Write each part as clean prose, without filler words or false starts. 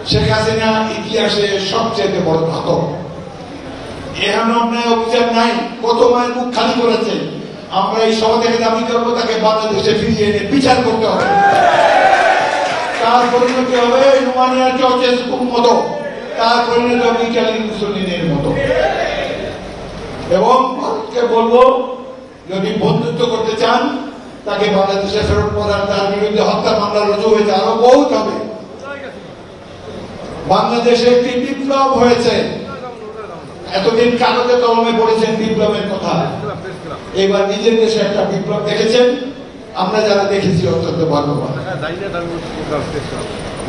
শেখ হাসিনা ইতিহাসে সবচেয়ে বড় ঘাতক। এখন অন্যায় অভিযান নাই, কত মায়ের মুখ খালি করেছে। আমরা এই সভা থেকে দাবি করবো তাকে বাংলাদেশে ফিরিয়ে এনে বিচার করতে হবে। তার পরিণতি হবে রোমানিয়ার চৌচেস্কুর মতো, তার পরিণতি হবে ইটালির মুসলিনের মতো। এবং ভারতকে বলবো, যদি বন্ধুত্ব করতে চান তাকে বাংলাদেশে ফেরত পড়ান। তার বিরুদ্ধে হত্যা মামলা রুজু হয়েছে, আরো বহুত হবে। বাংলাদেশে একটি বিপ্লব হয়েছে, এতদিন কাগজে কলমে পড়েছেন বিপ্লবের কথা, এবার নিজের দেশে একটা বিপ্লব দেখেছেন। আমরা যারা দেখেছি অত্যন্ত ভাগ্যবান।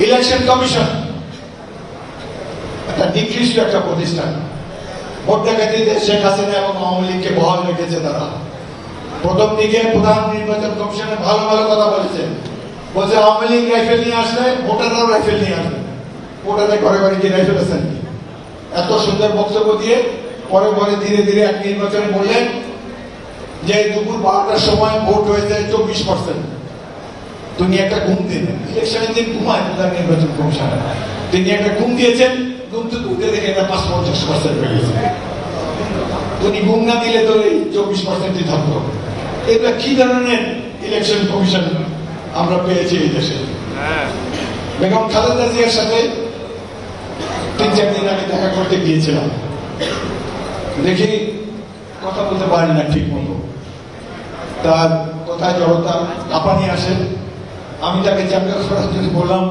ইলেকশন কমিশন একটা নিকৃষ্ট একটা প্রতিষ্ঠান। ভোট ডাকাতিতে শেখ হাসিনা এবং আওয়ামী লীগকে বহাল রেখেছে তারা। প্রথম দিকে প্রধান নির্বাচন কমিশনে ভালো ভালো কথা বলেছেন, বলছে আওয়ামী লীগ রাইফেল নিয়ে আসলে ভোটাররাও রাইফেল নিয়ে আসবে, ভোটারে ঘরে ঘরে গিয়ে রাইফেল আছেন। এত সুন্দর বক্তব্য দিয়ে পরে পরে ধীরে ধীরে এক নির্বাচনে বললেন যে দুপুর 12টার সময় ভোট হয়েছে 24%। তিনি একটা ঘুম দিন, ইলেকশনের দিন ঘুমায় প্রধান নির্বাচন কমিশন, তিনি একটা ঘুম দিয়েছেন, ঘুম তো তুলতে দেখে এটা 55% হয়ে গেছে। তিনি ঘুম না দিলে তো এই 24%ই থাকতো। এগুলা কি ধরনের ইলেকশন কমিশন আমরা পেয়েছি এই দেশে? বেগম খালেদা জিয়ার সাথে 3-4 দিন আগে দেখা করতে গিয়েছিলাম, দেখি কথা বলতে পারি না ঠিক মতো, তার কোথায় জড়তা কাঁপানি আসে। আমি তাকে চাঙ্গা করার জন্য বললাম,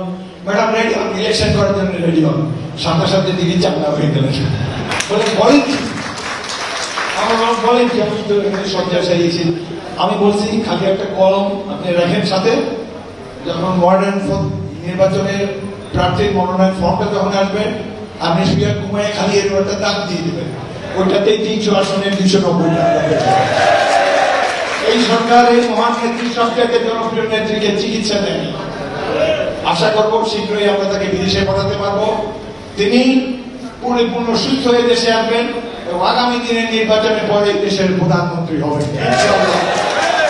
ম্যাডাম রেডি হন, ইলেকশন করার জন্য রেডি হন। সাথে সাথে দিদি চাঙ্গা হয়ে গেলেন। বলেন কি আমার বলেন কি, আমি তো সজ্জা সারিয়েছি। আমি বলছি খালি একটা কলম আপনি রাখেন সাথে, যখন মডার্ন নির্বাচনের প্রার্থীর মনোনয়ন ফর্মটা যখন আসবেন আপনি শুয়ে ঘুমায় খালি এর একটা দাগ দিয়ে দেবেন, ওইটাতেই 300 আসনের 290 টাকা। এই সরকার এই মহান নেত্রী সবচেয়ে জনপ্রিয় নেত্রীকে চিকিৎসা দেন। আশা করব শীঘ্রই আমরা তাকে বিদেশে পাঠাতে পারবো। তিনি পরিপূর্ণ সুস্থ হয়ে দেশে আসবেন এবং আগামী দিনের নির্বাচনের পরে দেশের প্রধানমন্ত্রী হবেন ইনশাআল্লাহ।